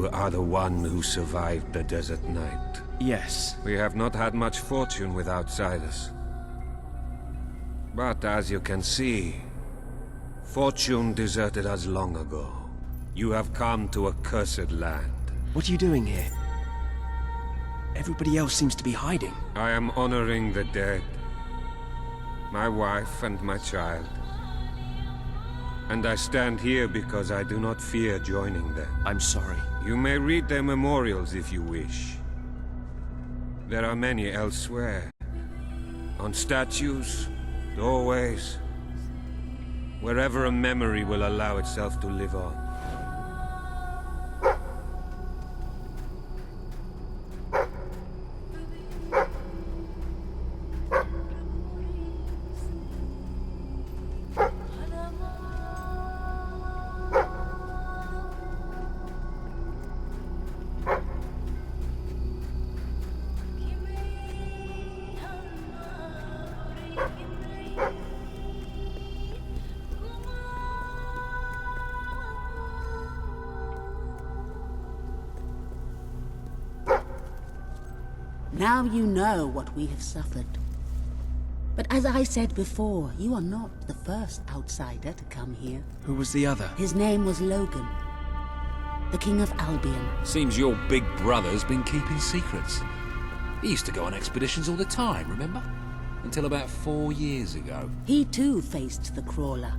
You are the one who survived the desert night. Yes. We have not had much fortune with outsiders. But as you can see, fortune deserted us long ago. You have come to a cursed land. What are you doing here? Everybody else seems to be hiding. I am honoring the dead. My wife and my child. And I stand here because I do not fear joining them. I'm sorry. You may read their memorials if you wish. There are many elsewhere. On statues, doorways, wherever a memory will allow itself to live on. Now you know what we have suffered. But as I said before, you are not the first outsider to come here. Who was the other? His name was Logan, the King of Albion. Seems your big brother's been keeping secrets. He used to go on expeditions all the time, remember? Until about 4 years ago. He too faced the Crawler.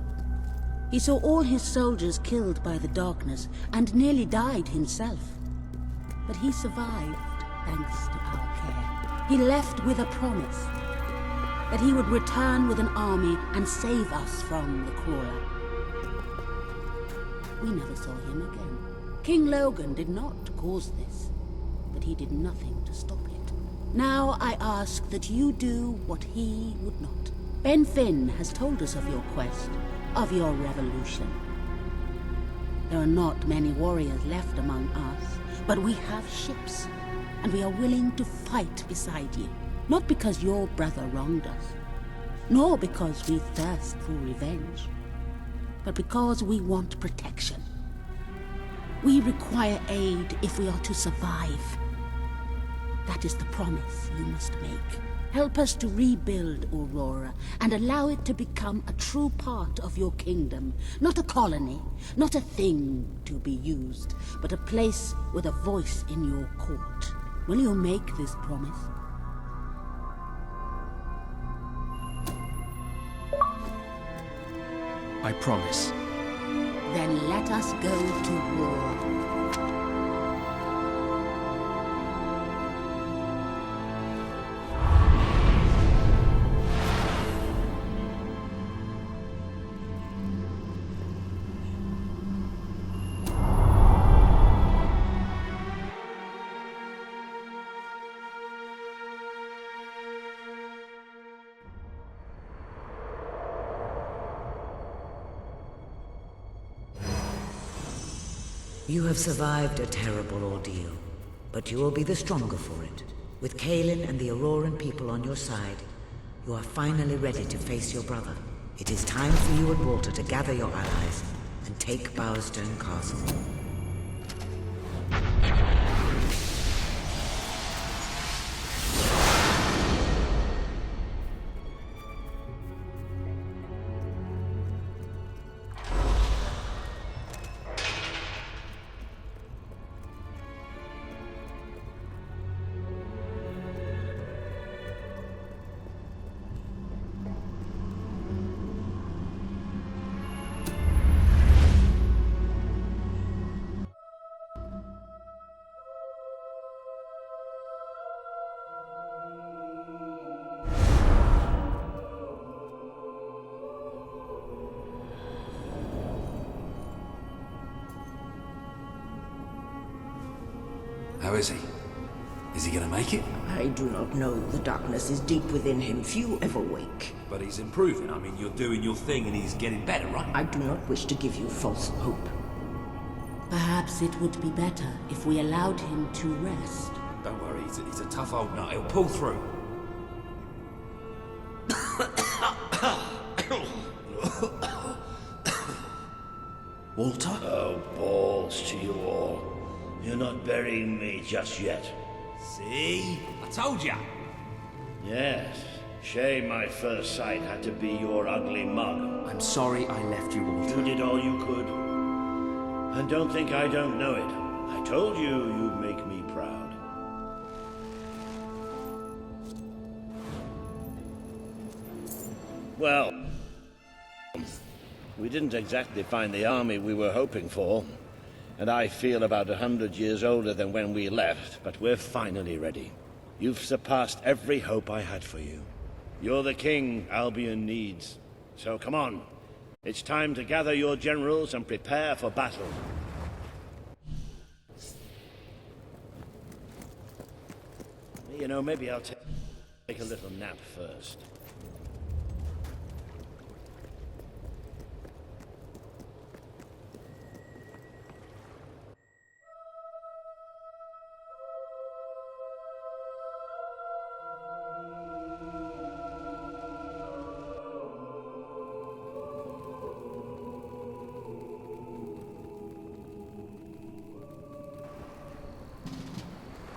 He saw all his soldiers killed by the darkness and nearly died himself. But he survived thanks to our care. He left with a promise that he would return with an army and save us from the Crawler. We never saw him again. King Logan did not cause this, but he did nothing to stop it. Now I ask that you do what he would not. Ben Finn has told us of your quest, of your revolution. There are not many warriors left among us, but we have ships, and we are willing to fight beside you. Not because your brother wronged us, nor because we thirst for revenge, but because we want protection. We require aid if we are to survive. That is the promise you must make. Help us to rebuild Aurora and allow it to become a true part of your kingdom. Not a colony, not a thing to be used, but a place with a voice in your court. Will you make this promise? I promise. Then let us go to war. You have survived a terrible ordeal, but you will be the stronger for it. With Kaelin and the Auroran people on your side, you are finally ready to face your brother. It is time for you and Walter to gather your allies and take Bowerstone Castle. How is he? Is he gonna make it? I do not know. The darkness is deep within him. Few ever wake. But he's improving. I mean, you're doing your thing and he's getting better, right? I do not wish to give you false hope. Perhaps it would be better if we allowed him to rest. Don't worry, he's a tough old nut. He'll pull through. Walter? Oh, balls to you all. You're not burying me just yet. See? I told ya. Yes. Shame my first sight had to be your ugly mug. I'm sorry I left you, Walter. You did all you could. And don't think I don't know it. I told you you'd make me proud. Well, we didn't exactly find the army we were hoping for. And I feel about 100 years older than when we left, but we're finally ready. You've surpassed every hope I had for you. You're the king Albion needs. So come on. It's time to gather your generals and prepare for battle. You know, maybe I'll take a little nap first.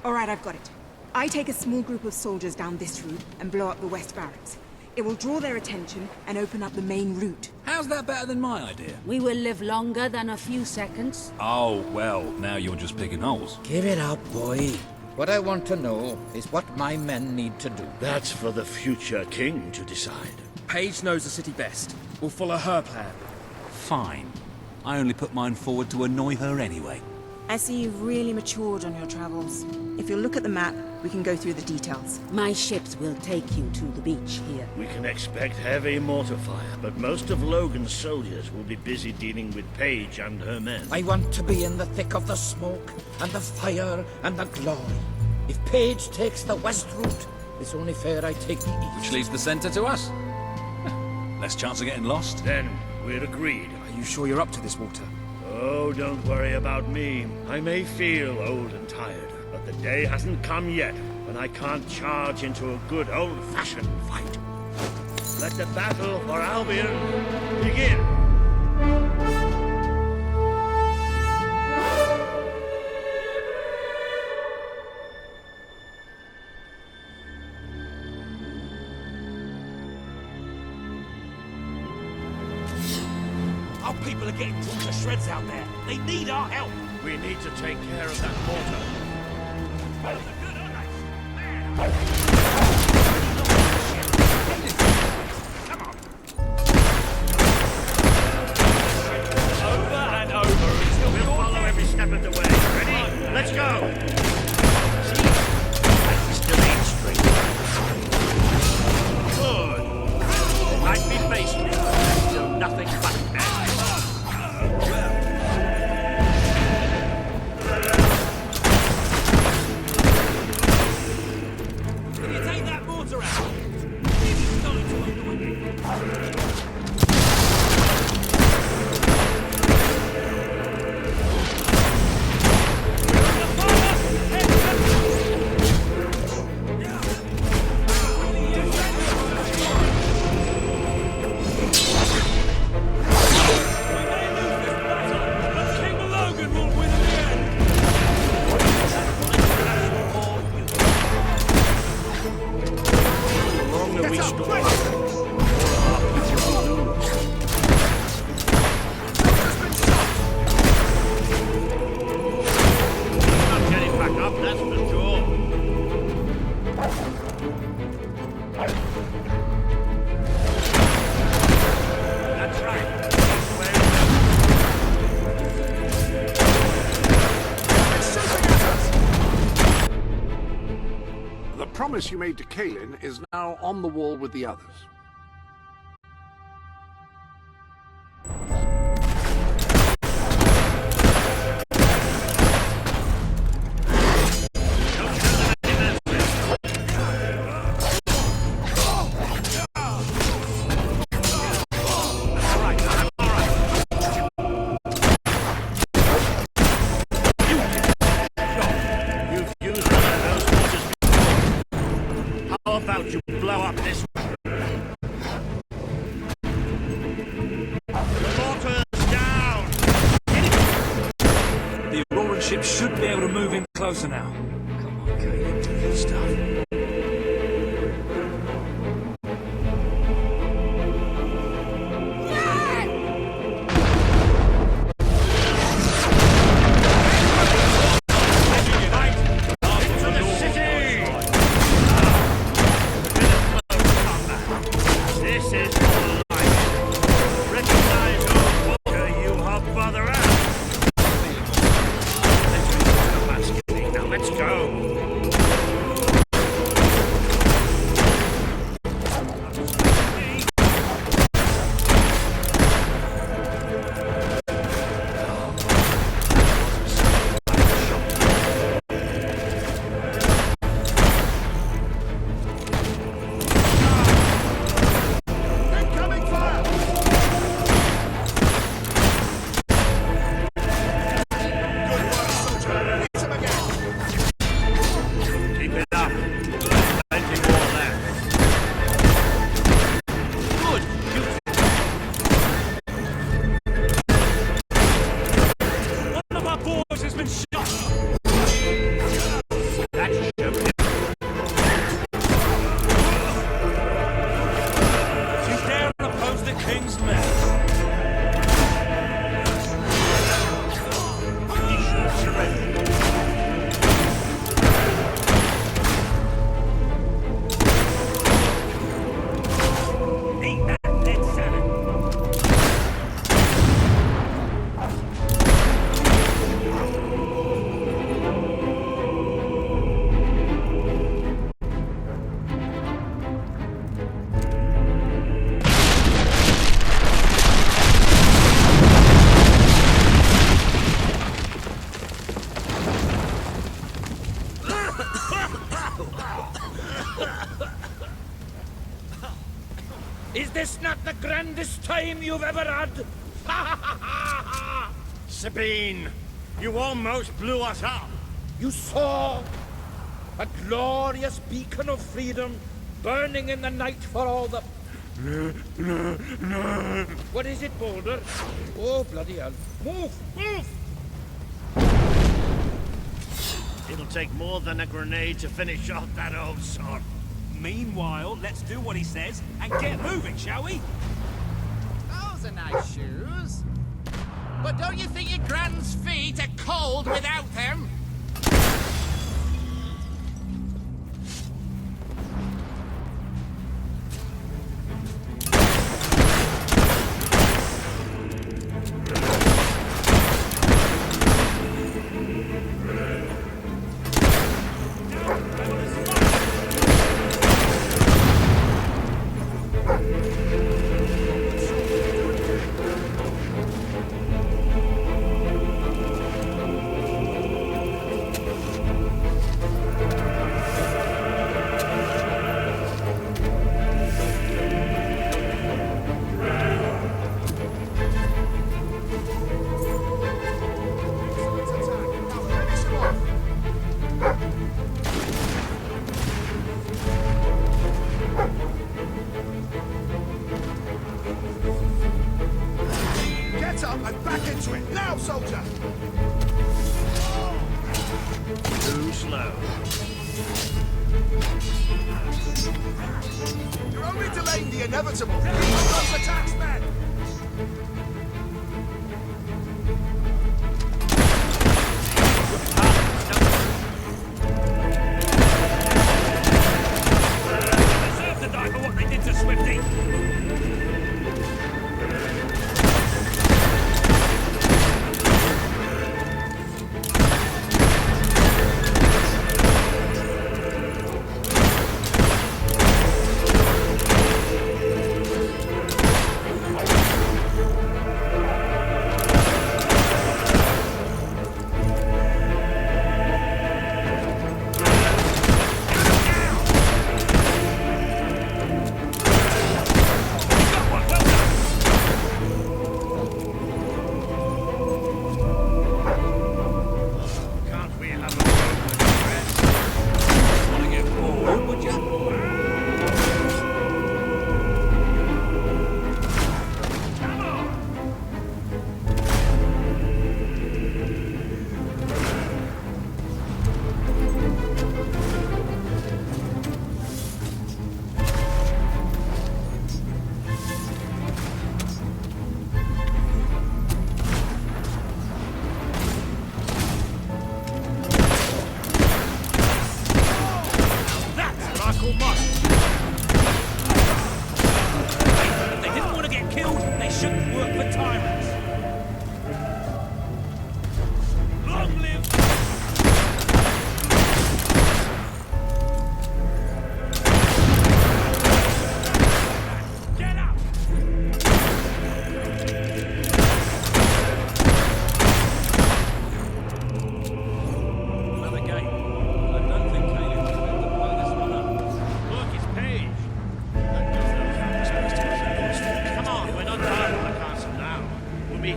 All right, I've got it. I take a small group of soldiers down this route and blow up the west barracks. It will draw their attention and open up the main route. How's that better than my idea? We will live longer than a few seconds. Oh, well, now you're just picking holes. Give it up, boy. What I want to know is what my men need to do. That's for the future king to decide. Paige knows the city best. We'll follow her plan. Fine. I only put mine forward to annoy her anyway. I see you've really matured on your travels. If you'll look at the map, we can go through the details. My ships will take you to the beach here. We can expect heavy mortar fire, but most of Logan's soldiers will be busy dealing with Paige and her men. I want to be in the thick of the smoke and the fire and the glory. If Paige takes the west route, it's only fair I take the east. Which leaves the center to us. Less chance of getting lost. Then we're agreed. Are you sure you're up to this, Walter? Oh, don't worry about me. I may feel old and tired, but the day hasn't come yet when I can't charge into a good old-fashioned fight. Let the battle for Albion begin! Our people are getting torn to shreds out there. They need our help. We need to take care of that mortar. Over and over until we'll follow every step of the way. Ready? Let's go! See? I still ain't straight. Good. It might be facing it, but there's still nothing but air. Can you take that mortar out? It's starting to annoy me. The promise you made to Kaelin is now on the wall with the others. You've used one of those mortars before. How about you blow up this one? Ship should be able to move in closer now. Come on, Caleb, do your stuff. Is this not the grandest time you've ever had? Sabine, you almost blew us up. You saw a glorious beacon of freedom burning in the night for all the... What is it, Boulder? Oh, bloody hell. Move! Move! It'll take more than a grenade to finish off that old sod. Meanwhile, let's do what he says and get moving, shall we? Those are nice shoes. But don't you think your grand's feet are cold without them?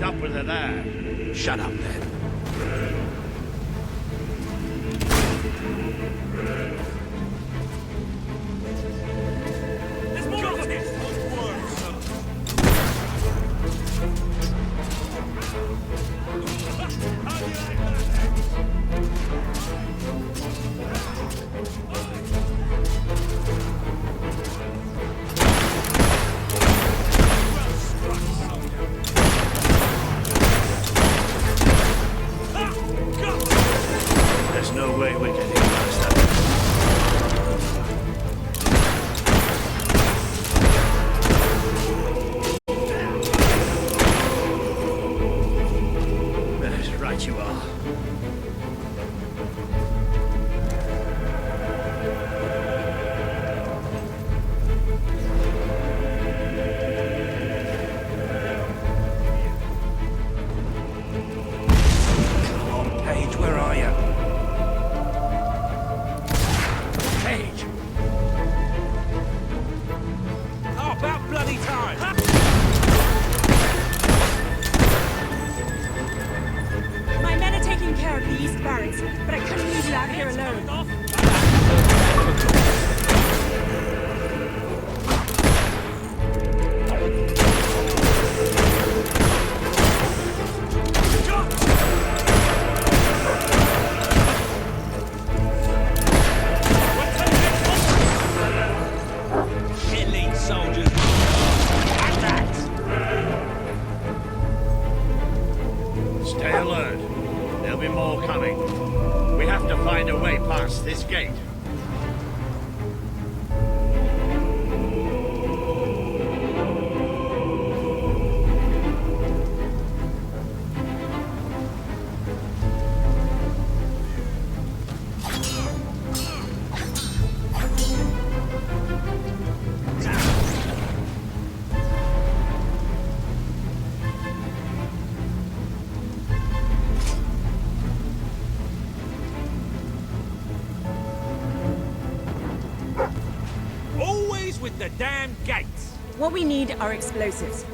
up with her there. Shut up, then. There's more of this! There's no way we're getting past that. Right you are. Come on, Paige, where are you? Paige! Oh, about bloody time! My men are taking care of the East Barracks, but I couldn't leave you out here alone. Elite soldiers! And that! Stay alert. There'll be more coming. We have to find a way past this gate. Always with the damn gates! What we need are explosives,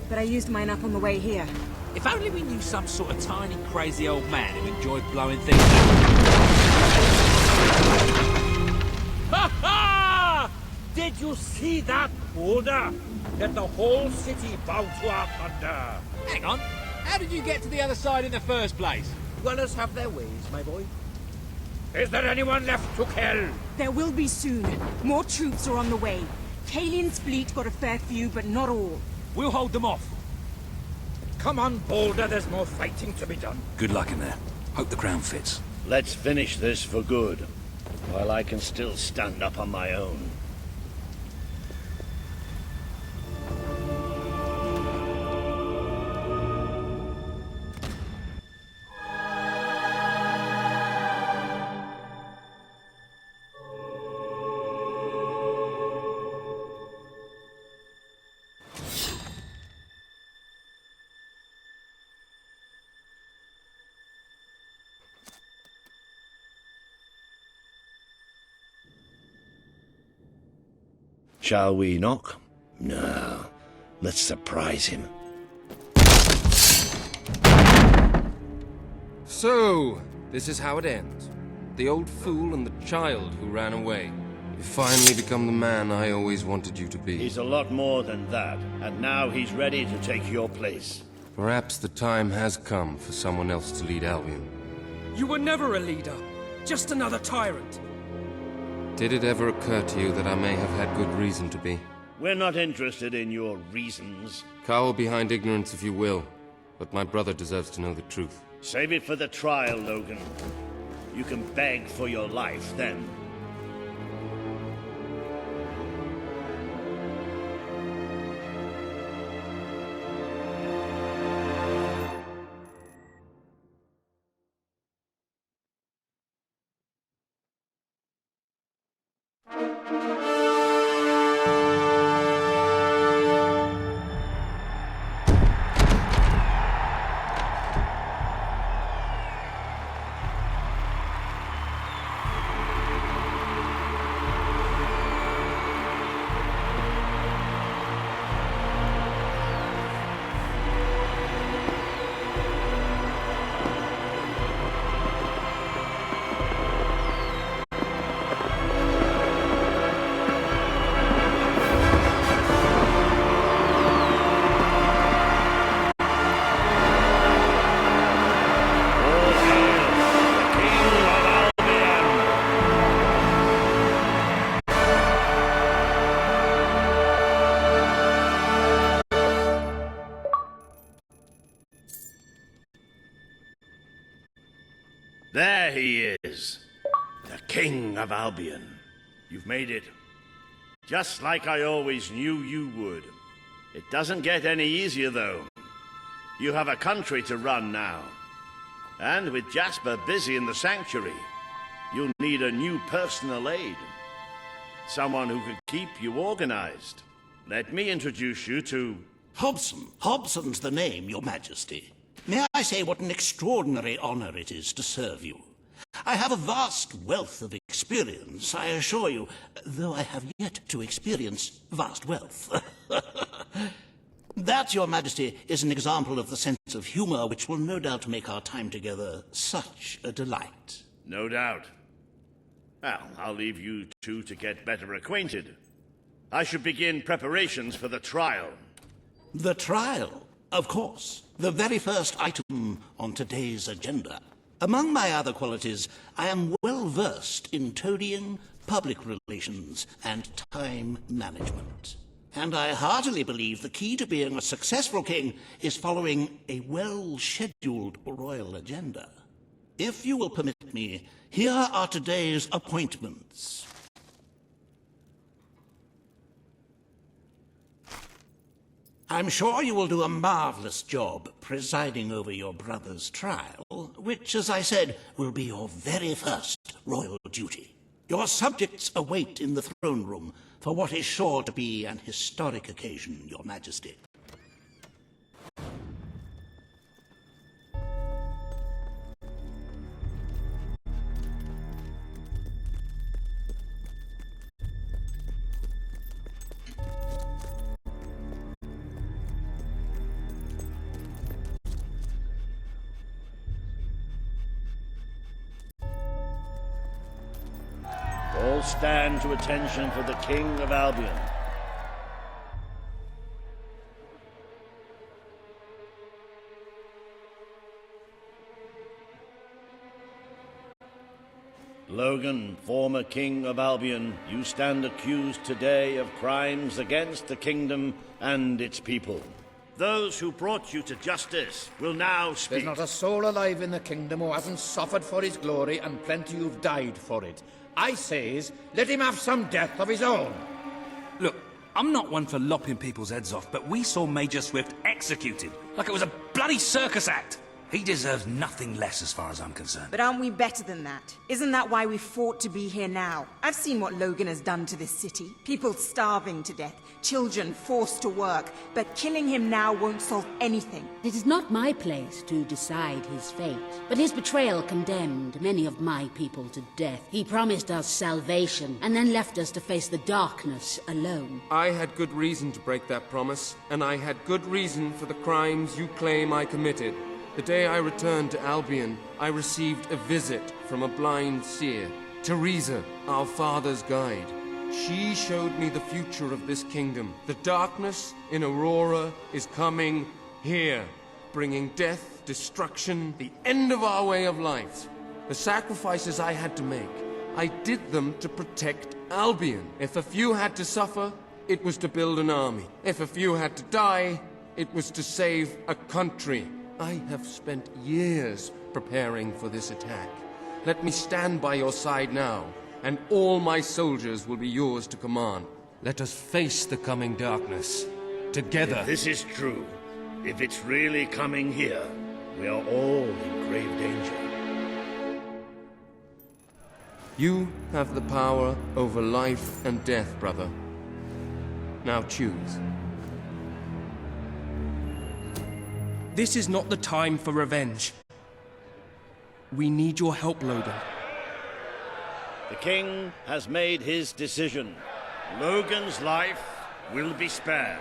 but I used mine up on the way here. If only we knew some sort of tiny, crazy old man who enjoyed blowing things up. Ha ha! Did you see that boulder? Let the whole city bow to our thunder. Hang on. How did you get to the other side in the first place? Dwellers have their ways, my boy. Is there anyone left to kill? There will be soon. More troops are on the way. Kalian's fleet got a fair few, but not all. We'll hold them off. Come on, Boulder, there's more fighting to be done. Good luck in there. Hope the crown fits. Let's finish this for good, while I can still stand up on my own. Shall we knock? No. Let's surprise him. So, this is how it ends. The old fool and the child who ran away. You finally become the man I always wanted you to be. He's a lot more than that, and now he's ready to take your place. Perhaps the time has come for someone else to lead Albion. You were never a leader, just another tyrant. Did it ever occur to you that I may have had good reason to be? We're not interested in your reasons. Cower behind ignorance if you will, but my brother deserves to know the truth. Save it for the trial, Logan. You can beg for your life then. There he is. The King of Albion. You've made it. Just like I always knew you would. It doesn't get any easier, though. You have a country to run now. And with Jasper busy in the sanctuary, you'll need a new personal aide. Someone who can keep you organized. Let me introduce you to... Hobson. Hobson's the name, Your Majesty. May I say what an extraordinary honor it is to serve you? I have a vast wealth of experience, I assure you, though I have yet to experience vast wealth. That, Your Majesty, is an example of the sense of humor which will no doubt make our time together such a delight. No doubt. Well, I'll leave you two to get better acquainted. I should begin preparations for the trial. The trial, of course. The very first item on today's agenda. Among my other qualities, I am well versed in toadying, public relations, and time management. And I heartily believe the key to being a successful king is following a well-scheduled royal agenda. If you will permit me, here are today's appointments. I'm sure you will do a marvelous job presiding over your brother's trial, which, as I said, will be your very first royal duty. Your subjects await in the throne room for what is sure to be an historic occasion, Your Majesty. All stand to attention for the King of Albion. Logan, former King of Albion, you stand accused today of crimes against the kingdom and its people. Those who brought you to justice will now speak. There's not a soul alive in the kingdom who hasn't suffered for his glory, and plenty who've died for it. I says, let him have some death of his own. Look, I'm not one for lopping people's heads off, but we saw Major Swift executed like it was a bloody circus act. He deserves nothing less as far as I'm concerned. But aren't we better than that? Isn't that why we fought to be here now? I've seen what Logan has done to this city. People starving to death, children forced to work. But killing him now won't solve anything. It is not my place to decide his fate, but his betrayal condemned many of my people to death. He promised us salvation, and then left us to face the darkness alone. I had good reason to break that promise, and I had good reason for the crimes you claim I committed. The day I returned to Albion, I received a visit from a blind seer, Teresa, our father's guide. She showed me the future of this kingdom. The darkness in Aurora is coming here, bringing death, destruction, the end of our way of life. The sacrifices I had to make, I did them to protect Albion. If a few had to suffer, it was to build an army. If a few had to die, it was to save a country. I have spent years preparing for this attack. Let me stand by your side now, and all my soldiers will be yours to command. Let us face the coming darkness, together. If this is true, if it's really coming here, we are all in grave danger. You have the power over life and death, brother. Now choose. This is not the time for revenge. We need your help, Logan. The king has made his decision. Logan's life will be spared.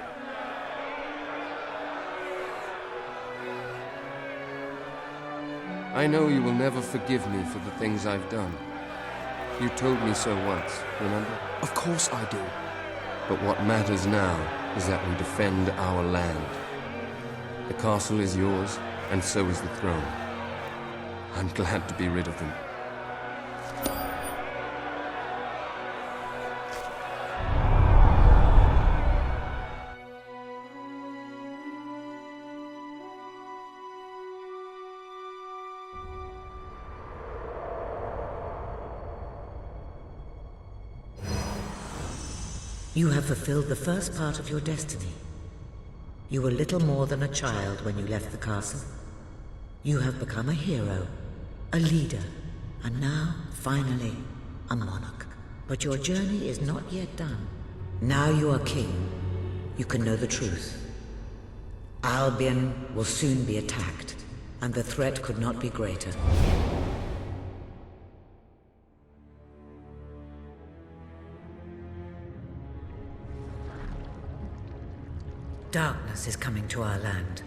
I know you will never forgive me for the things I've done. You told me so once, remember? Of course I do. But what matters now is that we defend our land. The castle is yours, and so is the throne. I'm glad to be rid of them. You have fulfilled the first part of your destiny. You were little more than a child when you left the castle. You have become a hero, a leader, and now, finally, a monarch. But your journey is not yet done. Now you are king. You can know the truth. Albion will soon be attacked, and the threat could not be greater. Darkness is coming to our land.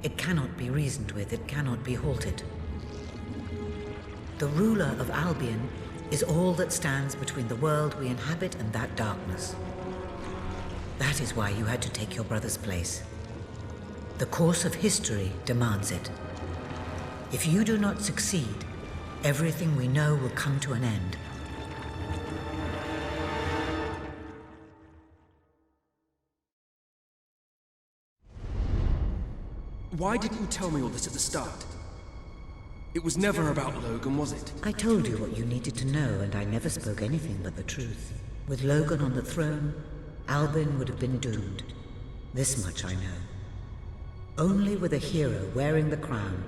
It cannot be reasoned with, it cannot be halted. The ruler of Albion is all that stands between the world we inhabit and that darkness. That is why you had to take your brother's place. The course of history demands it. If you do not succeed, everything we know will come to an end. Why didn't you tell me all this at the start? It was never about Logan, was it? I told you what you needed to know, and I never spoke anything but the truth. With Logan on the throne, Albion would have been doomed. This much I know. Only with a hero wearing the crown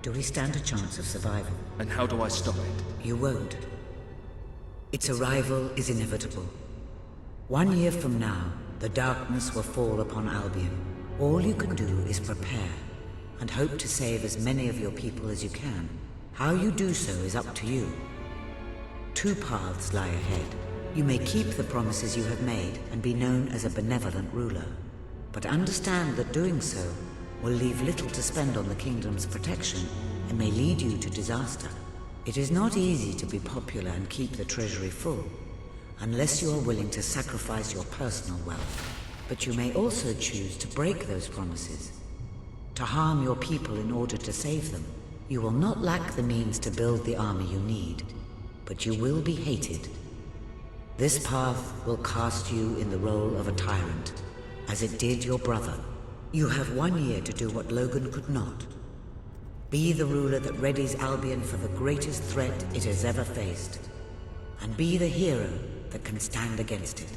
do we stand a chance of survival. And how do I stop it? You won't. Its arrival is inevitable. 1 year from now, the darkness will fall upon Albion. All you can do is prepare, and hope to save as many of your people as you can. How you do so is up to you. 2 paths lie ahead. You may keep the promises you have made and be known as a benevolent ruler. But understand that doing so will leave little to spend on the kingdom's protection and may lead you to disaster. It is not easy to be popular and keep the treasury full, unless you are willing to sacrifice your personal wealth. But you may also choose to break those promises, to harm your people in order to save them. You will not lack the means to build the army you need, but you will be hated. This path will cast you in the role of a tyrant, as it did your brother. You have 1 year to do what Logan could not. Be the ruler that readies Albion for the greatest threat it has ever faced, and be the hero that can stand against it.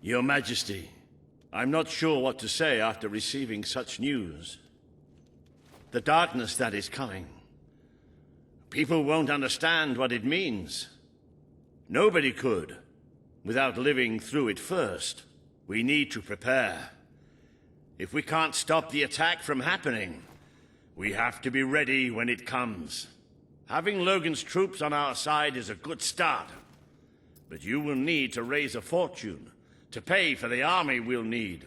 Your Majesty, I'm not sure what to say after receiving such news. The darkness that is coming. People won't understand what it means. Nobody could, without living through it first. We need to prepare. If we can't stop the attack from happening, we have to be ready when it comes. Having Logan's troops on our side is a good start, but you will need to raise a fortune to pay for the army we'll need.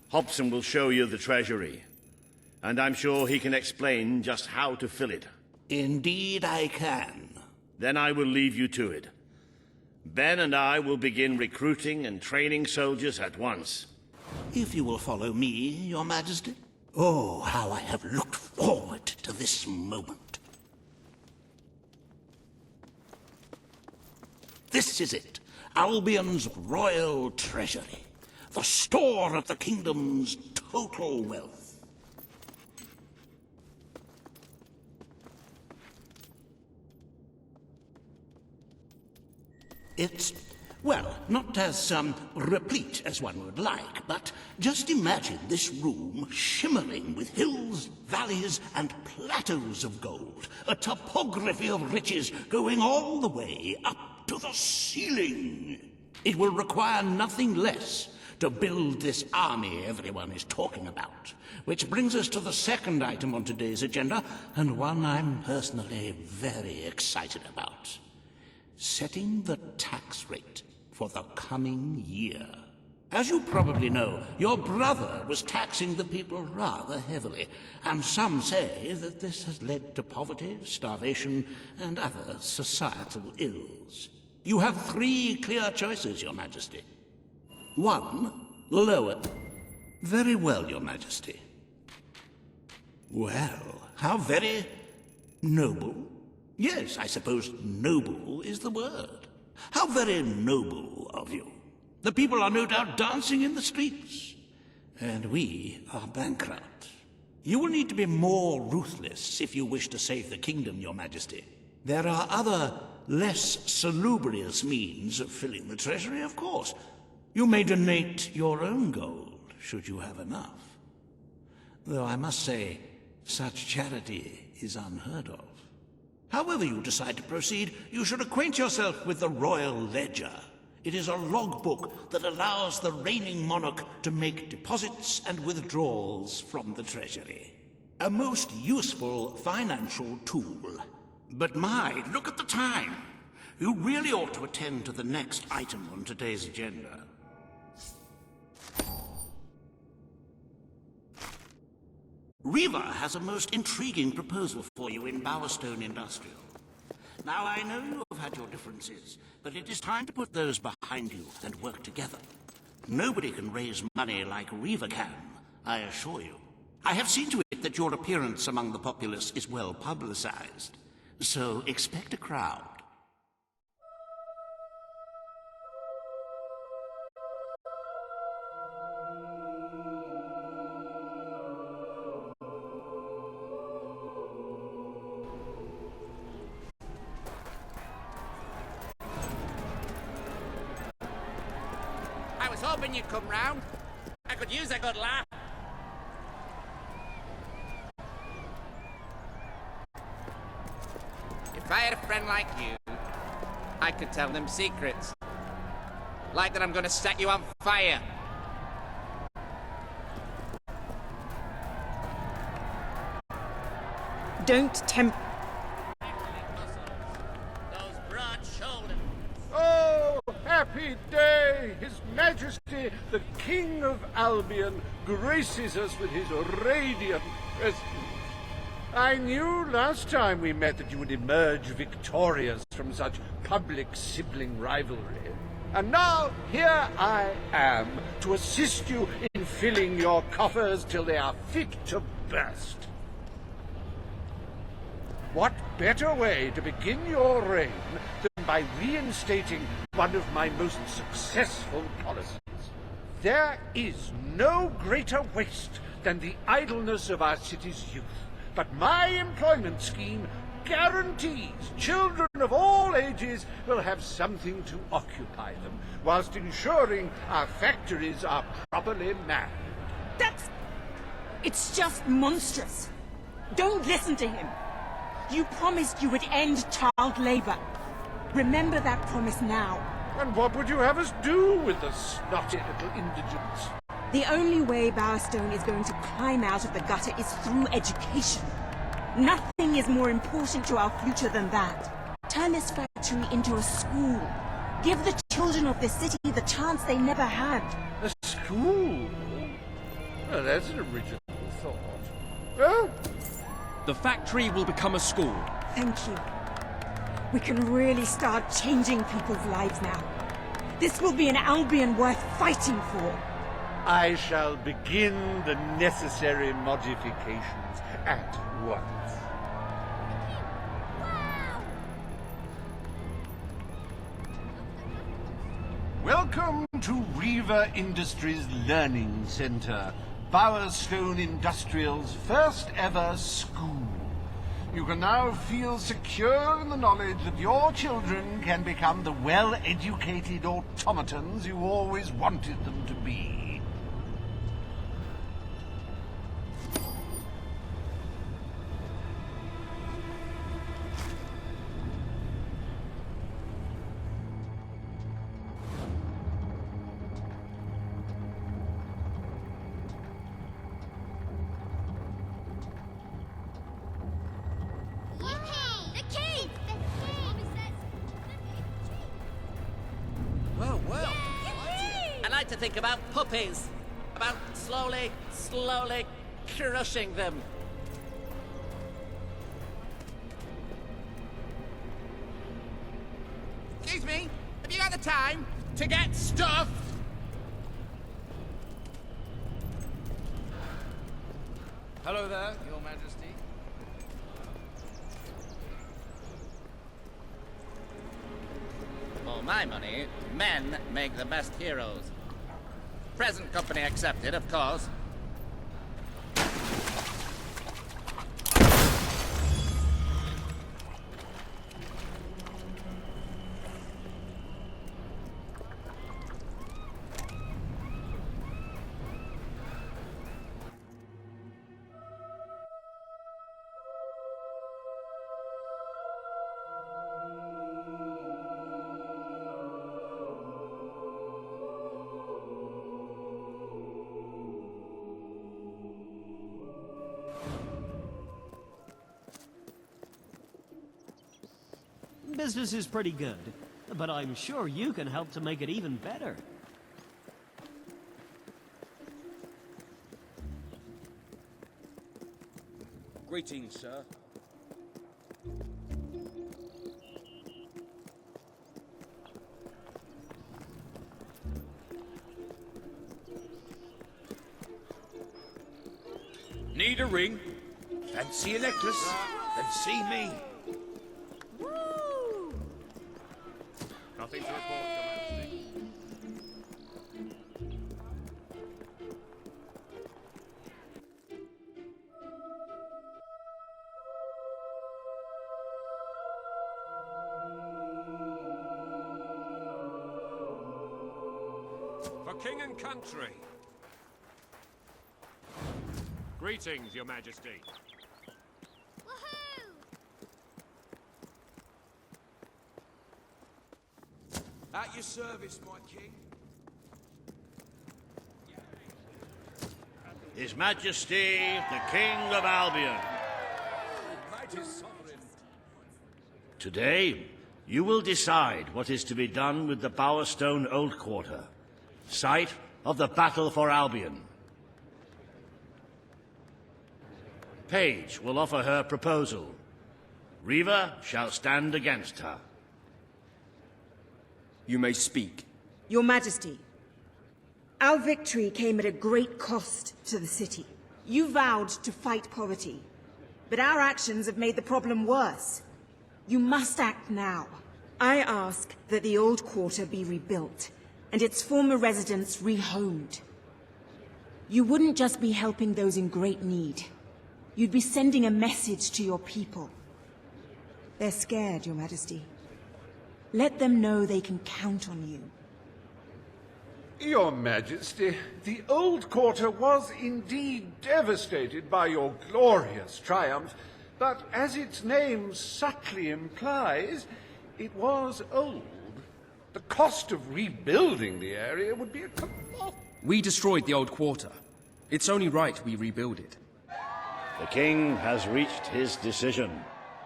Hobson will show you the treasury, and I'm sure he can explain just how to fill it. Indeed I can. Then I will leave you to it. Ben and I will begin recruiting and training soldiers at once. If you will follow me, Your Majesty. Oh, how I have looked forward to this moment. This is it. Albion's royal treasury, the store of the kingdom's total wealth. It's, well, not as replete as one would like, but just imagine this room shimmering with hills, valleys, and plateaus of gold, a topography of riches going all the way up to the ceiling. It will require nothing less to build this army everyone is talking about. Which brings us to the second item on today's agenda, and one I'm personally very excited about. Setting the tax rate for the coming year. As you probably know, your brother was taxing the people rather heavily, and some say that this has led to poverty, starvation, and other societal ills. You have 3 clear choices, Your Majesty. 1, lower. Very well, Your Majesty. Well, how very noble. Yes, I suppose noble is the word. How very noble of you. The people are no doubt dancing in the streets. And we are bankrupt. You will need to be more ruthless if you wish to save the kingdom, Your Majesty. There are other, less salubrious means of filling the treasury, of course. You may donate your own gold, should you have enough. Though I must say, such charity is unheard of. However you decide to proceed, you should acquaint yourself with the Royal Ledger. It is a logbook that allows the reigning monarch to make deposits and withdrawals from the treasury. A most useful financial tool. But my, look at the time. You really ought to attend to the next item on today's agenda. Riva has a most intriguing proposal for you in Bowerstone Industrial. Now, I know you have had your differences, but it is time to put those behind you and work together. Nobody can raise money like Riva can, I assure you. I have seen to it that your appearance among the populace is well publicized, so expect a crowd. I was hoping you'd come round. I could use a good laugh. If I had a friend like you, I could tell them secrets. Like that I'm gonna set you on fire. Don't tempt... Those broad shoulders. Oh, happy day! His Majesty, the King of Albion, graces us with his radiant presence. I knew last time we met that you would emerge victorious from such public sibling rivalry. And now, here I am, to assist you in filling your coffers till they are fit to burst. What better way to begin your reign than by reinstating one of my most successful policies? There is no greater waste than the idleness of our city's youth, but my employment scheme guarantees children of all ages will have something to occupy them, whilst ensuring our factories are properly manned. It's just monstrous. Don't listen to him. You promised you would end child labor. Remember that promise now. And what would you have us do with the snotty little indigents? The only way Bowerstone is going to climb out of the gutter is through education. Nothing is more important to our future than that. Turn this factory into a school. Give the children of this city the chance they never had. A school? Well, that's an original thought. Well, the factory will become a school. Thank you. We can really start changing people's lives now. This will be an Albion worth fighting for. I shall begin the necessary modifications at once. Welcome to Riva Industries Learning Center, Bowerstone Industrial's first ever school. You can now feel secure in the knowledge that your children can become the well-educated automatons you always wanted them to be. to think about puppies. About slowly crushing them. Excuse me, have you got the time to get stuffed? Hello there, Your Majesty. For my money, men make the best heroes. Present company accepted, of course. Business is pretty good, but I'm sure you can help to make it even better. Greetings, sir. Need a ring? Fancy a necklace? Then see me. Nothing to report, Your Majesty. For king and country. Greetings, Your Majesty. At your service, my king. His Majesty, the King of Albion. Mighty sovereign. Today, you will decide what is to be done with the Bowerstone Old Quarter, site of the Battle for Albion. Paige will offer her proposal. Riva shall stand against her. You may speak. Your Majesty, our victory came at a great cost to the city. You vowed to fight poverty, but our actions have made the problem worse. You must act now. I ask that the old quarter be rebuilt, and its former residents rehomed. You wouldn't just be helping those in great need. You'd be sending a message to your people. They're scared, Your Majesty. Let them know they can count on you. Your Majesty, the old quarter was indeed devastated by your glorious triumph, but as its name subtly implies, it was old. The cost of rebuilding the area would be a colossal. We destroyed the old quarter. It's only right we rebuild it. The king has reached his decision.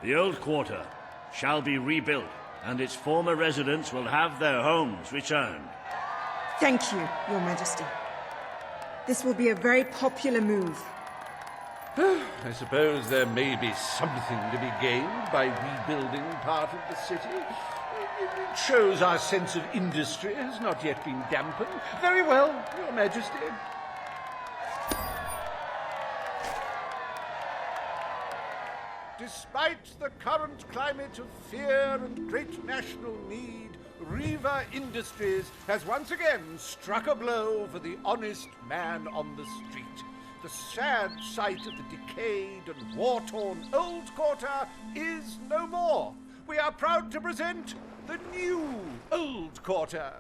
The old quarter shall be rebuilt, and its former residents will have their homes returned. Thank you, Your Majesty. This will be a very popular move. I suppose there may be something to be gained by rebuilding part of the city. It shows our sense of industry has not yet been dampened. Very well, Your Majesty. Despite the current climate of fear and great national need, Riva Industries has once again struck a blow for the honest man on the street. The sad sight of the decayed and war-torn old quarter is no more. We are proud to present the new old quarter.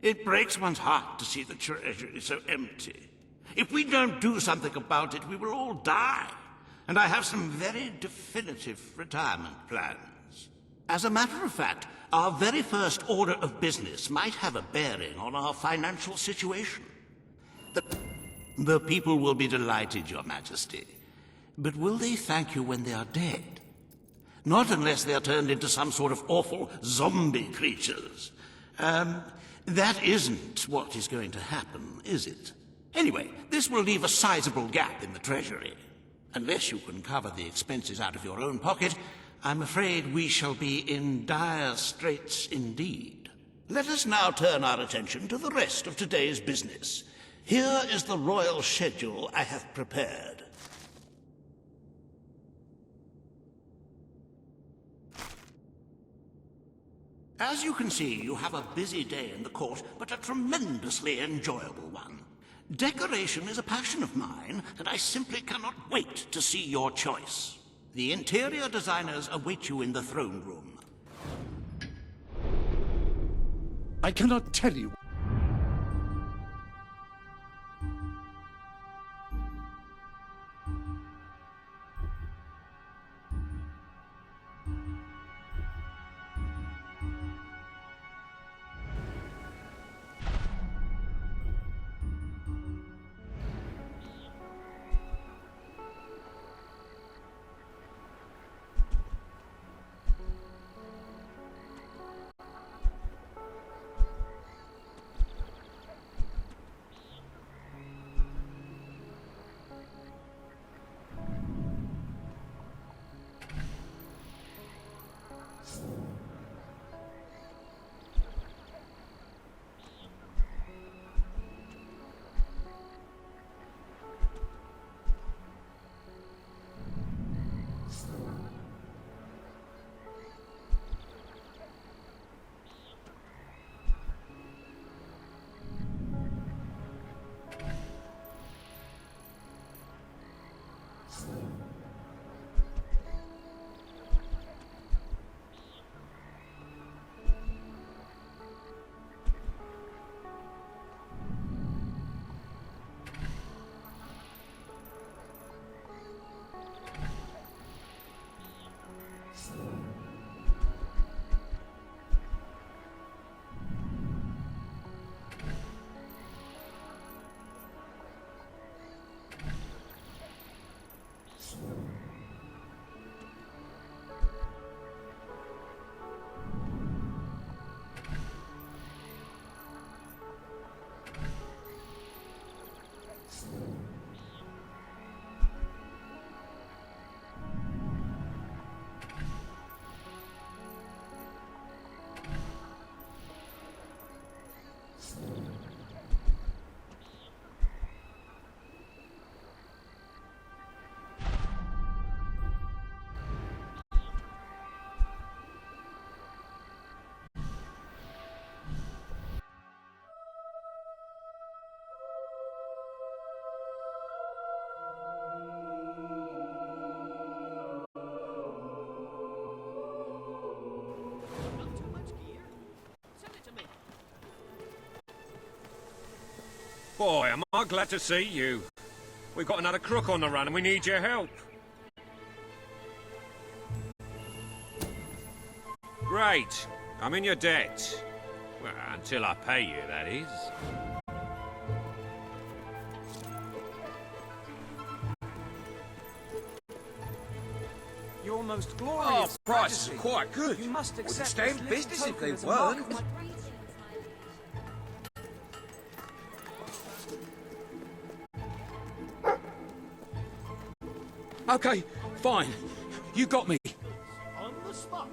It breaks one's heart to see the treasury so empty. If we don't do something about it, we will all die. And I have some very definitive retirement plans. As a matter of fact, our very first order of business might have a bearing on our financial situation. The people will be delighted, Your Majesty. But will they thank you when they are dead? Not unless they are turned into some sort of awful zombie creatures. That isn't what is going to happen, is it? Anyway, this will leave a sizable gap in the treasury. Unless you can cover the expenses out of your own pocket, I'm afraid we shall be in dire straits indeed. Let us now turn our attention to the rest of today's business. Here is the royal schedule I have prepared. As you can see, you have a busy day in the court, but a tremendously enjoyable one. Decoration is a passion of mine, and I simply cannot wait to see your choice. The interior designers await you in the throne room. I cannot tell you. Boy, am I glad to see you. We've got another crook on the run and we need your help. Great. I'm in your debt. Well, until I pay you, that is. Your most glorious prices Majesty. are quite good. You must Wouldn't accept stay in this business little if they token as a mark weren't. of my- Okay, fine. You got me. On the spot.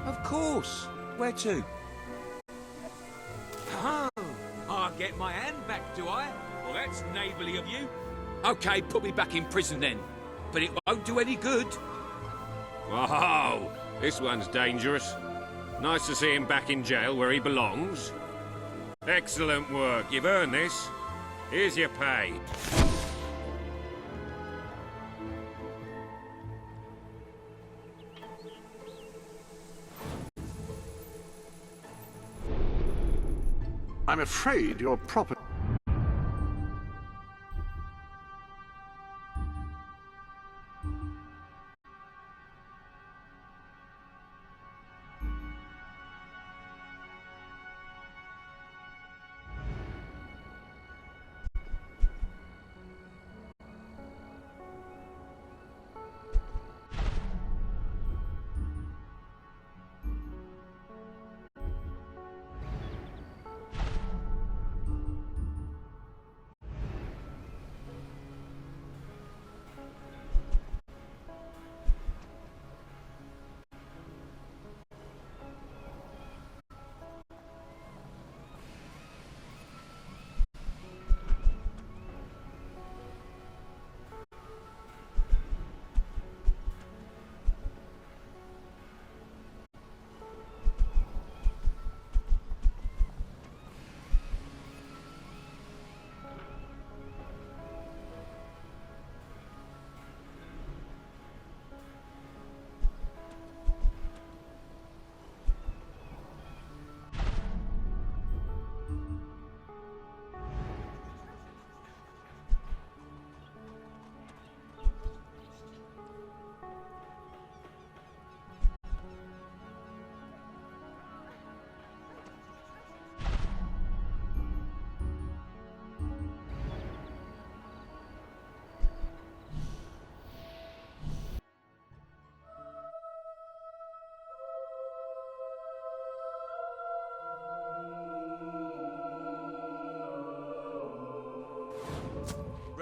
Of course. Where to? Oh, I get my hand back, do I? Well, that's neighbourly of you. Okay, put me back in prison then. But it won't do any good. Whoa, this one's dangerous. Nice to see him back in jail where he belongs. Excellent work, you've earned this. Here's your pay. I'm afraid your property...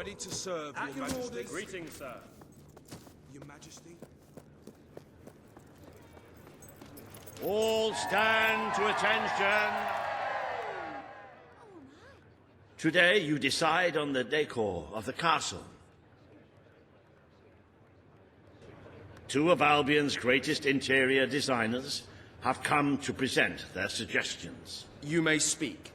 Ready to serve, At Your your Majesty. orders. Greetings, sir. Your Majesty. All stand to attention. Today you decide on the decor of the castle. Two of Albion's greatest interior designers have come to present their suggestions. You may speak.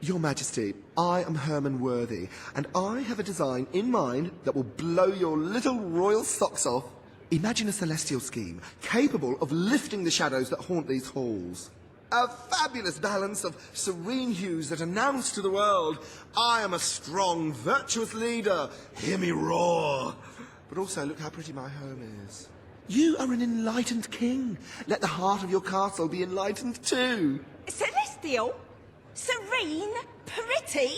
Your Majesty, I am Herman Worthy, and I have a design in mind that will blow your little royal socks off. Imagine a celestial scheme capable of lifting the shadows that haunt these halls. A fabulous balance of serene hues that announce to the world, I am a strong, virtuous leader. Hear me roar. But also, look how pretty my home is. You are an enlightened king. Let the heart of your castle be enlightened too. Celestial? Serene? Pretty?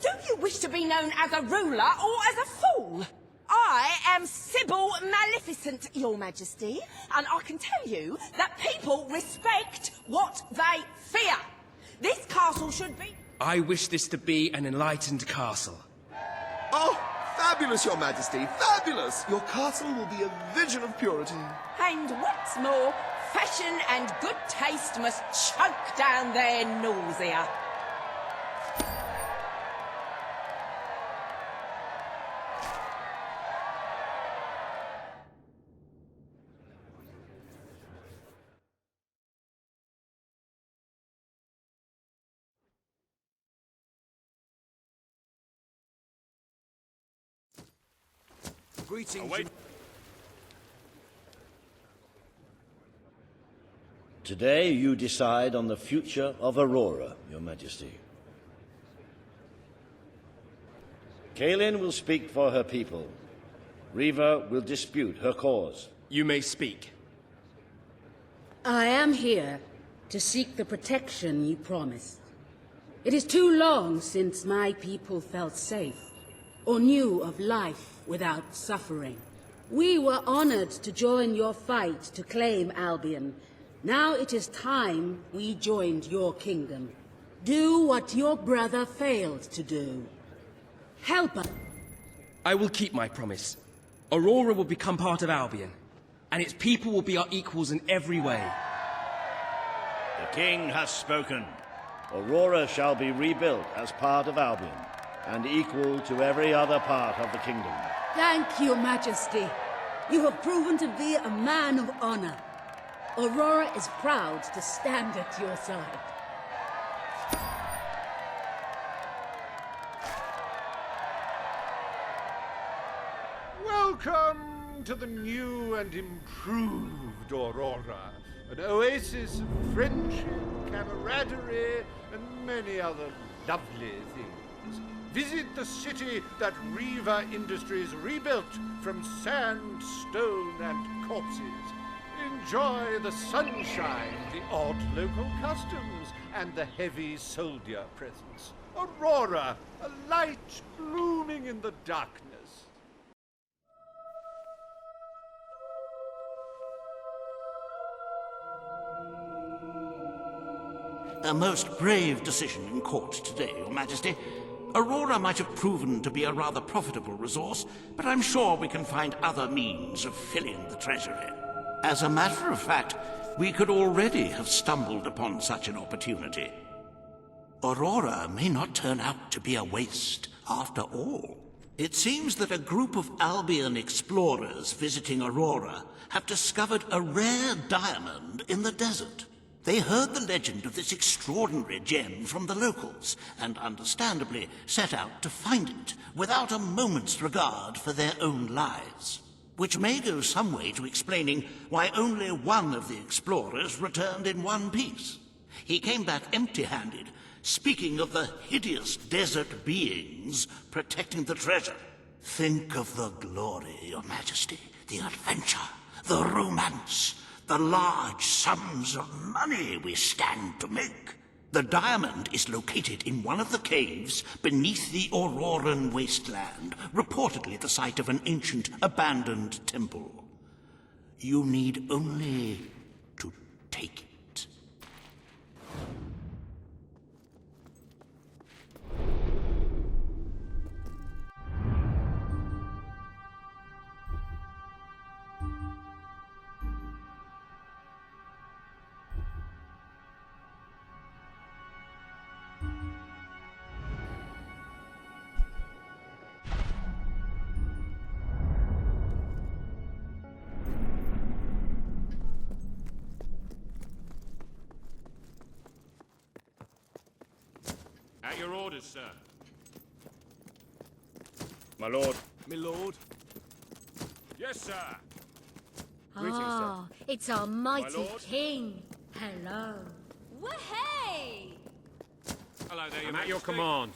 Do you wish to be known as a ruler or as a fool? I am Sybil Maleficent, Your Majesty, and I can tell you that people respect what they fear. This castle should be... I wish this to be an enlightened castle. Oh, fabulous, Your Majesty, fabulous! Your castle will be a vision of purity. And what's more, fashion and good taste must choke down their nausea. Greetings. Await. Today you decide on the future of Aurora, Your Majesty. Kaelin will speak for her people. Riva will dispute her cause. You may speak. I am here to seek the protection you promised. It is too long since my people felt safe, or knew of life without suffering. We were honored to join your fight to claim Albion. Now it is time we joined your kingdom. Do what your brother failed to do. Help us. I will keep my promise. Aurora will become part of Albion, and its people will be our equals in every way. The king has spoken. Aurora shall be rebuilt as part of Albion, and equal to every other part of the kingdom. Thank you, Majesty. You have proven to be a man of honor. Aurora is proud to stand at your side. Welcome to the new and improved Aurora. An oasis of friendship, camaraderie, and many other lovely things. Visit the city that Riva Industries rebuilt from sand, stone, and corpses. Enjoy the sunshine, the odd local customs, and the heavy soldier presence. Aurora, a light blooming in the darkness. A most brave decision in court today, Your Majesty. Aurora might have proven to be a rather profitable resource, but I'm sure we can find other means of filling the treasury. As a matter of fact, we could already have stumbled upon such an opportunity. Aurora may not turn out to be a waste after all. It seems that a group of Albion explorers visiting Aurora have discovered a rare diamond in the desert. They heard the legend of this extraordinary gem from the locals, and understandably set out to find it, without a moment's regard for their own lives. Which may go some way to explaining why only one of the explorers returned in one piece. He came back empty-handed, speaking of the hideous desert beings protecting the treasure. Think of the glory, Your Majesty, the adventure, the romance, the large sums of money we stand to make. The diamond is located in one of the caves beneath the Auroran wasteland, reportedly the site of an ancient, abandoned temple. You need only to take it. It. At your orders, sir. My lord. My lord. Yes, sir. Ah, it's our mighty lord. king. Hello. Wahey! Hello there, I'm at your command.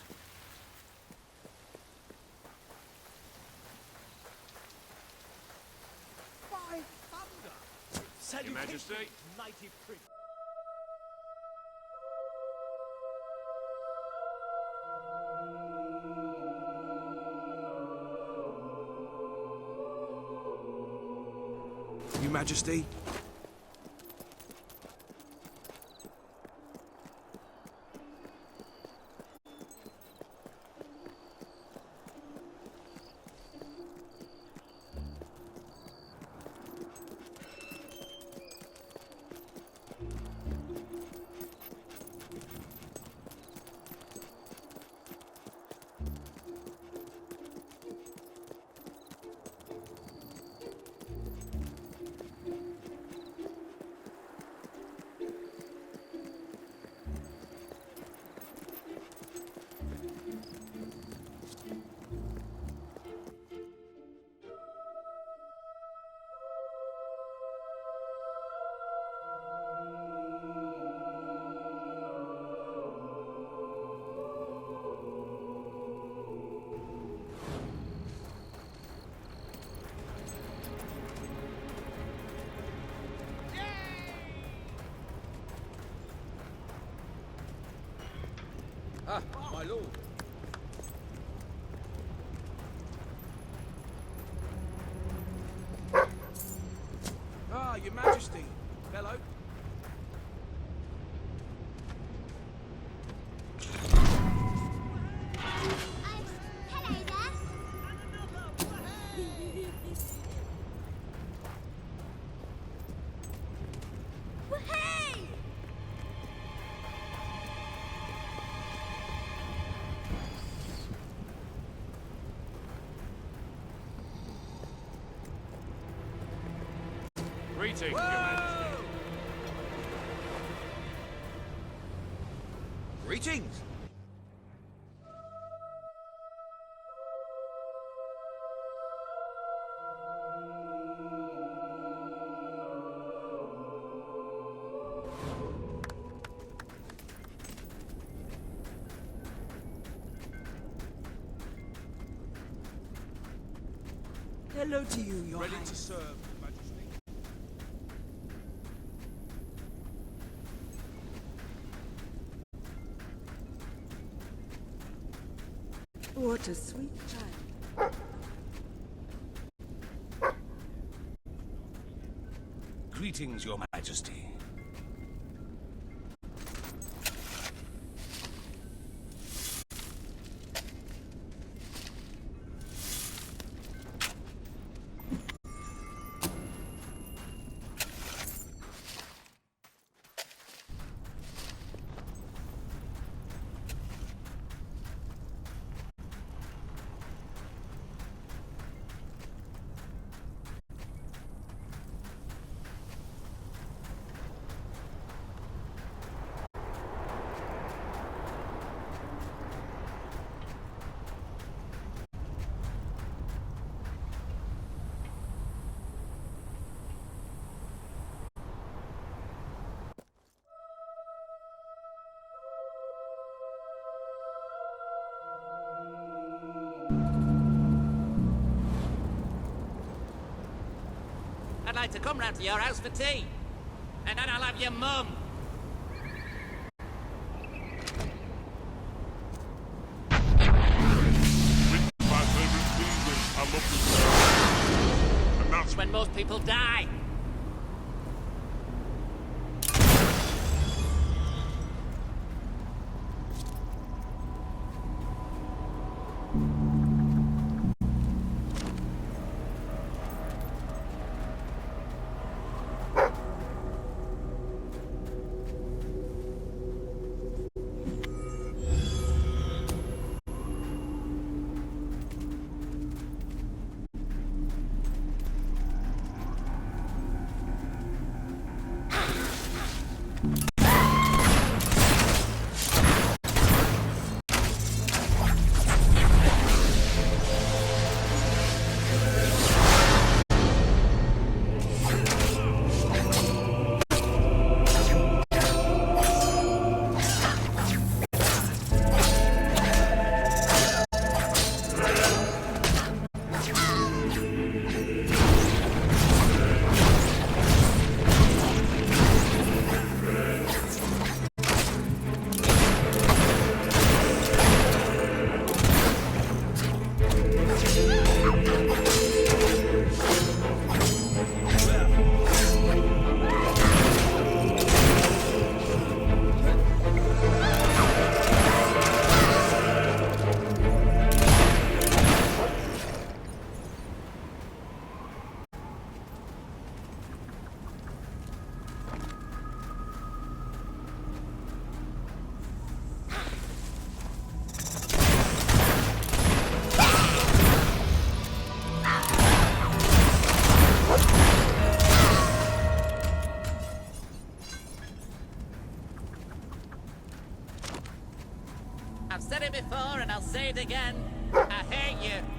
By thunder! Your Majesty. Mighty prince. Your Majesty. Ah, my lord. Ah, Your Majesty. Hello. Greetings, Your Majesty. Greetings. Hello to you, Your Ready Highness. to serve, Your Majesty. What a sweet child. Greetings, Your Majesty. I'd like to come round to your house for tea. And then I'll have your mum. My favorite season. I love this. And that's When most people die. said it before and I'll say it again. I hate you.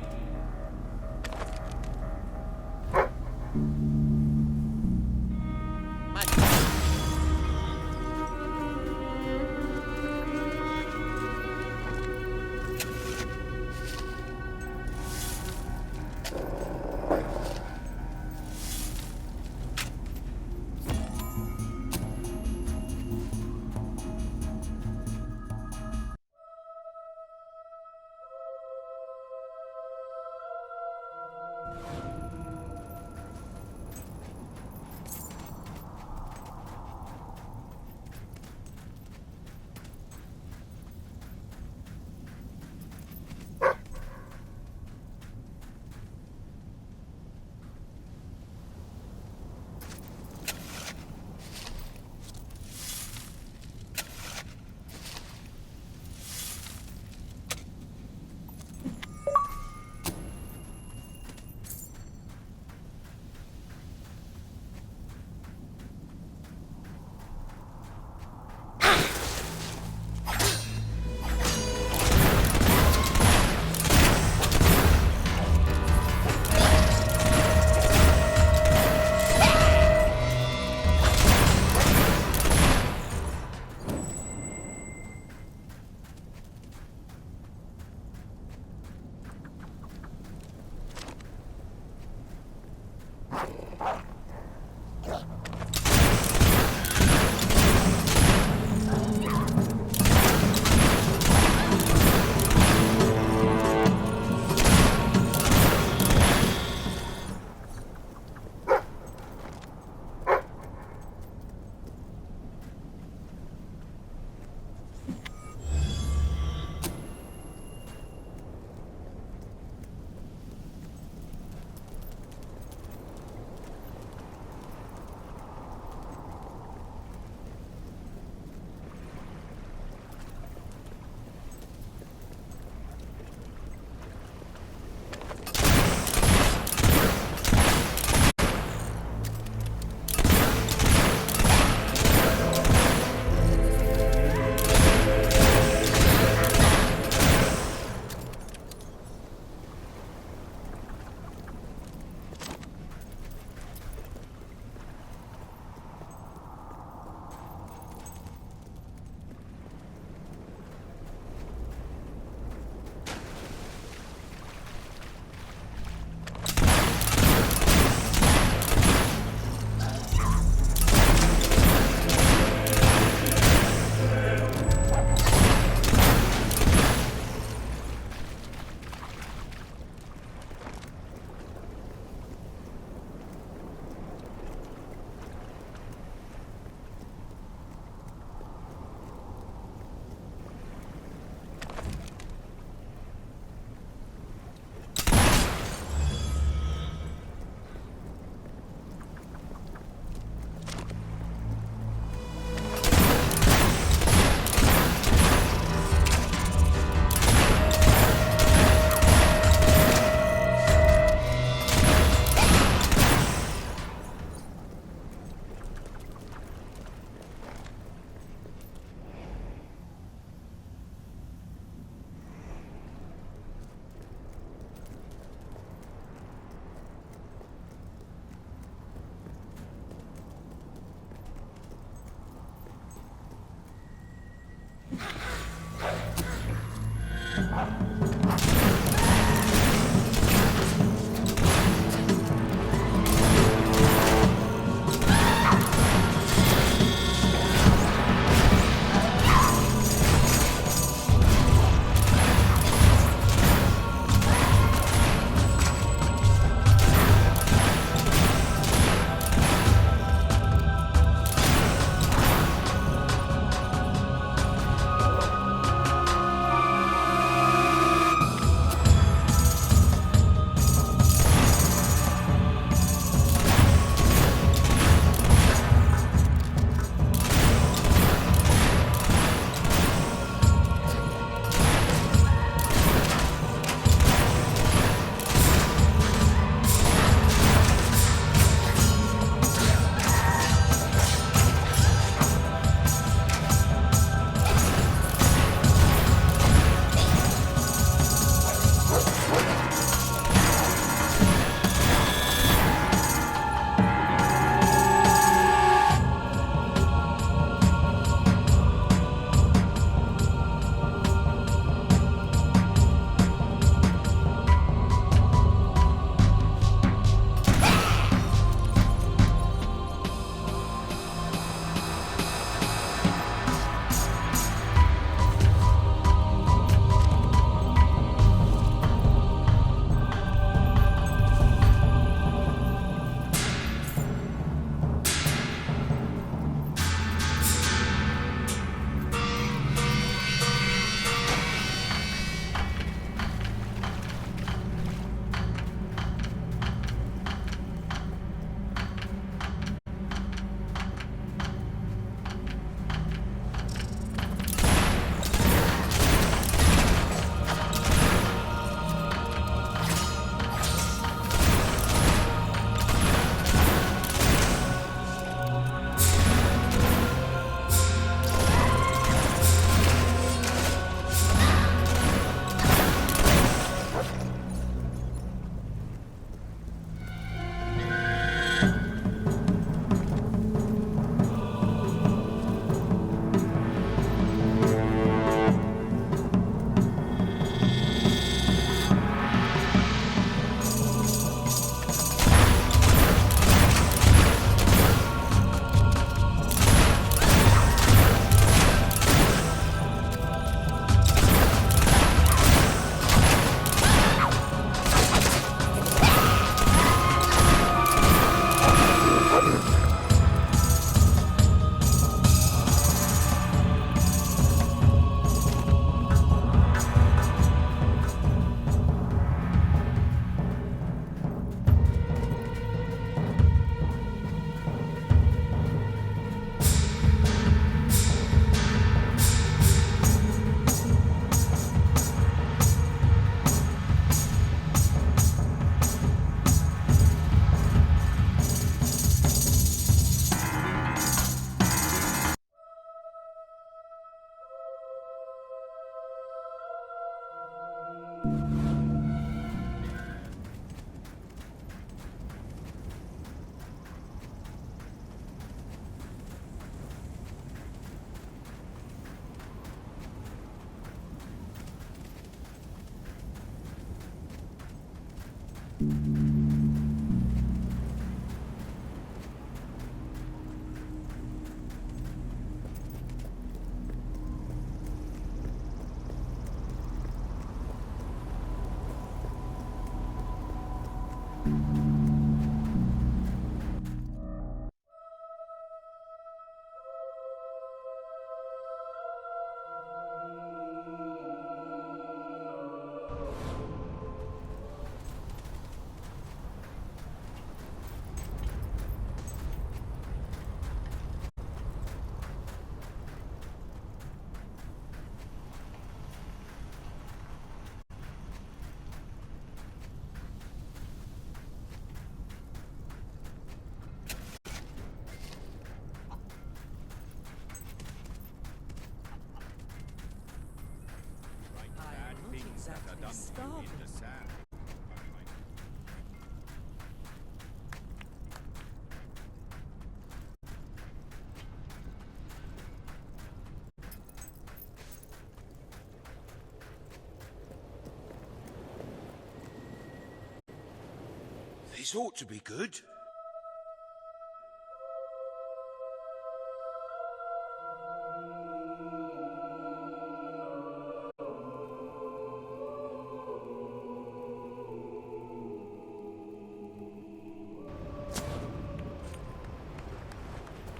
This ought to be good.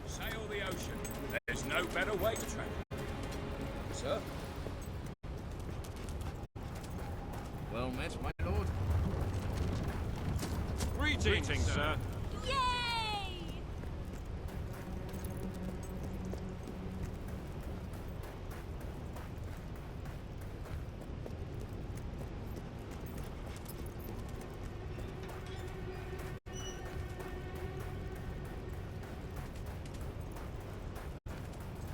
Sail the ocean. There's no better way to travel. Sir? Well met, my lord. Greetings, sir. Yay!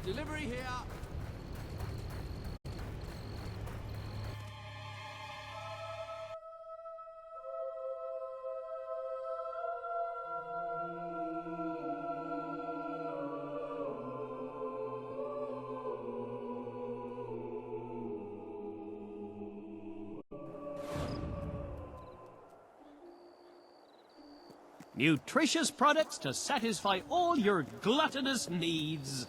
Delivery here. Nutritious products to satisfy all your gluttonous needs.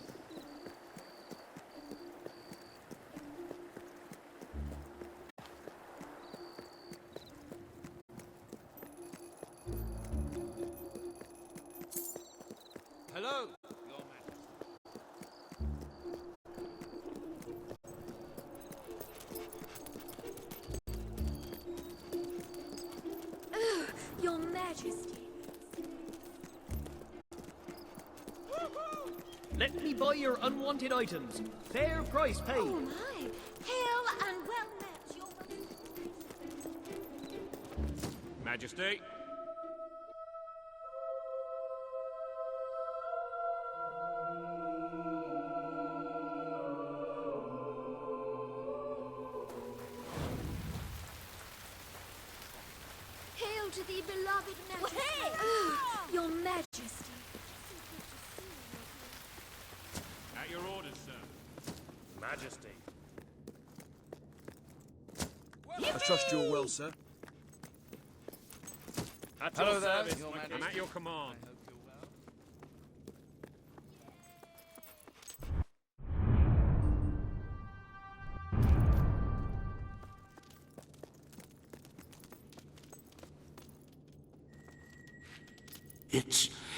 Hello. Your Majesty. Let me buy your unwanted items. Fair price paid. Oh my! Hail and well met, Your Majesty. Hail to the beloved Majesty. Your Majesty. At your orders, sir. Majesty. I trust you're well, sir. At Hello your there, service, Your I'm Majesty. at your command.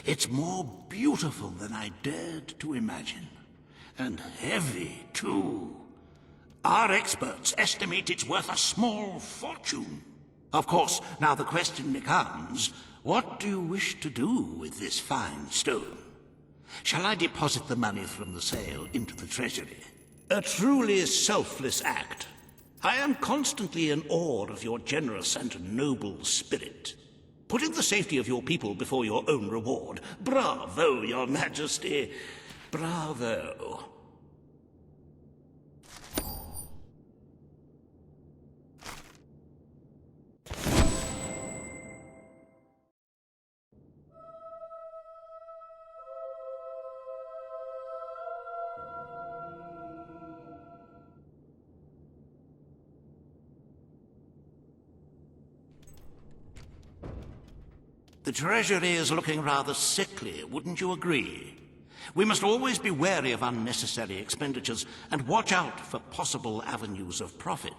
It's more beautiful than I dared to imagine. And heavy, too. Our experts estimate it's worth a small fortune. Of course, now the question becomes, what do you wish to do with this fine stone? Shall I deposit the money from the sale into the treasury? A truly selfless act. I am constantly in awe of your generous and noble spirit. Putting the safety of your people before your own reward. Bravo, Your Majesty. Bravo. The treasury is looking rather sickly, wouldn't you agree? We must always be wary of unnecessary expenditures and watch out for possible avenues of profit.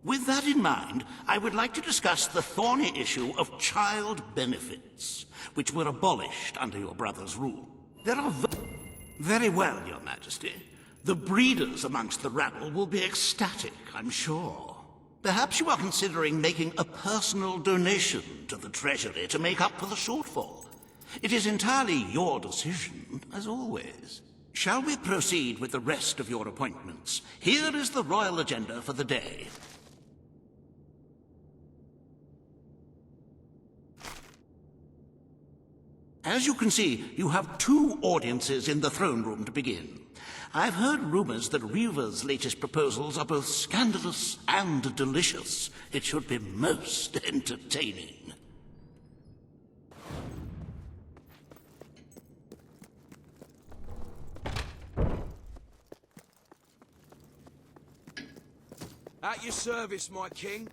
With that in mind, I would like to discuss the thorny issue of child benefits, which were abolished under your brother's rule. There are very well, Your Majesty. The breeders amongst the rabble will be ecstatic, I'm sure. Perhaps you are considering making a personal donation to the treasury to make up for the shortfall. It is entirely your decision, as always. Shall we proceed with the rest of your appointments? Here is the royal agenda for the day. As you can see, you have 2 audiences in the throne room to begin. I've heard rumors that Reaver's latest proposals are both scandalous and delicious. It should be most entertaining. At your service, my king.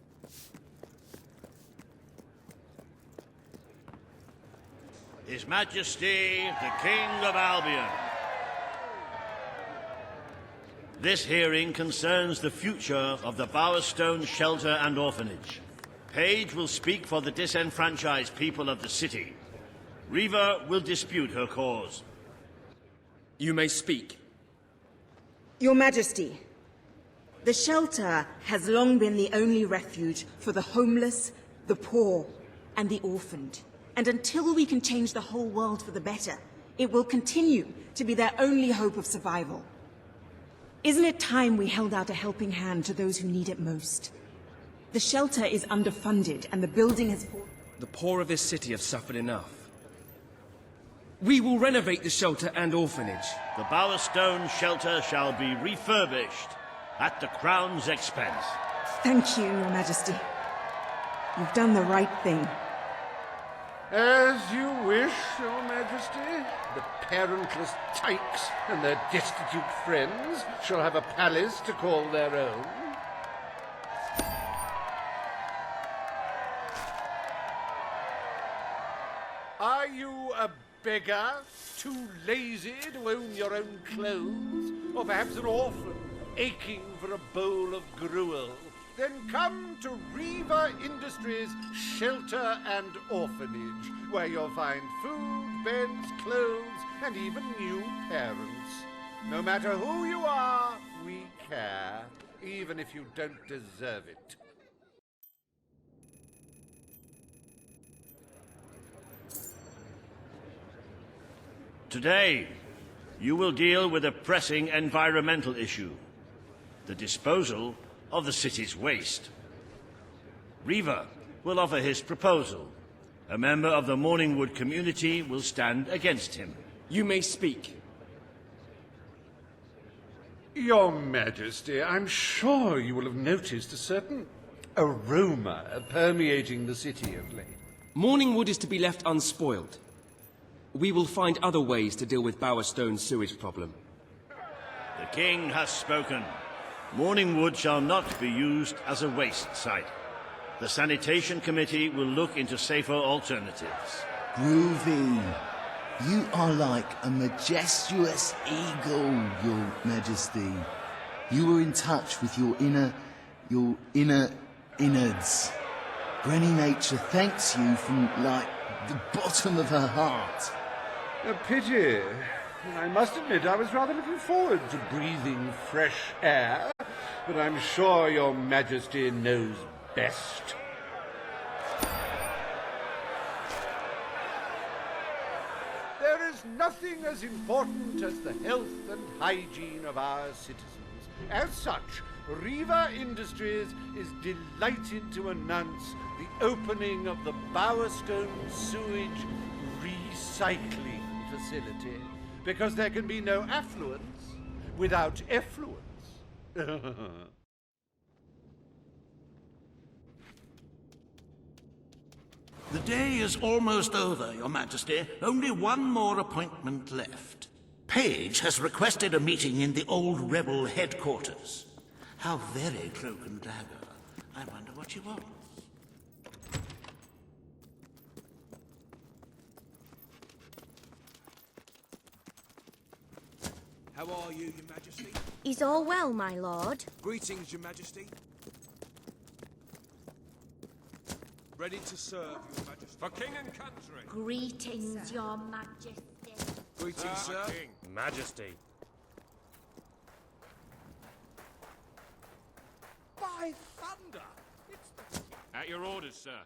His Majesty, the King of Albion. This hearing concerns the future of the Bowerstone Shelter and Orphanage. Page will speak for the disenfranchised people of the city. Reaver will dispute her cause. You may speak. Your Majesty, the shelter has long been the only refuge for the homeless, the poor, and the orphaned. And until we can change the whole world for the better, it will continue to be their only hope of survival. Isn't it time we held out a helping hand to those who need it most? The shelter is underfunded, and the building has fallen. The poor of this city have suffered enough. We will renovate the shelter and orphanage. The Bowerstone Shelter shall be refurbished at the Crown's expense. Thank you, Your Majesty. You've done the right thing. As you wish, Your Majesty. The parentless tykes and their destitute friends shall have a palace to call their own. Are you a beggar, too lazy to own your own clothes? Or perhaps an orphan, aching for a bowl of gruel? Then come to Reaver Industries Shelter and Orphanage, where you'll find food, beds, clothes, and even new parents. No matter who you are, we care, even if you don't deserve it. Today, you will deal with a pressing environmental issue: the disposal of the city's waste. Reaver will offer his proposal. A member of the Morningwood community will stand against him. You may speak. Your Majesty, I'm sure you will have noticed a certain aroma permeating the city of late. Morningwood is to be left unspoiled. We will find other ways to deal with Bowerstone's sewage problem. The king has spoken. Morningwood shall not be used as a waste site. The sanitation committee will look into safer alternatives. Groovy. You are like a majestuous eagle, Your Majesty. You were in touch with your inner innards. Granny Nature thanks you from, like, the bottom of her heart. A pity. I must admit I was rather looking forward to breathing fresh air, but I'm sure Your Majesty knows best. There is nothing as important as the health and hygiene of our citizens. As such, Reaver Industries is delighted to announce the opening of the Bowerstone Sewage Recycling Facility, because there can be no affluence without effluence. The day is almost over, Your Majesty. Only one more appointment left. Page has requested a meeting in the old rebel headquarters. How very cloak and dagger. I wonder what she wants. How are you, Your Majesty? Is all well, my lord? Greetings, Your Majesty. Ready to serve, Your Majesty. For king and country. Greetings, your majesty. Greetings, sir. King. Majesty. By thunder! It's At your orders, sir.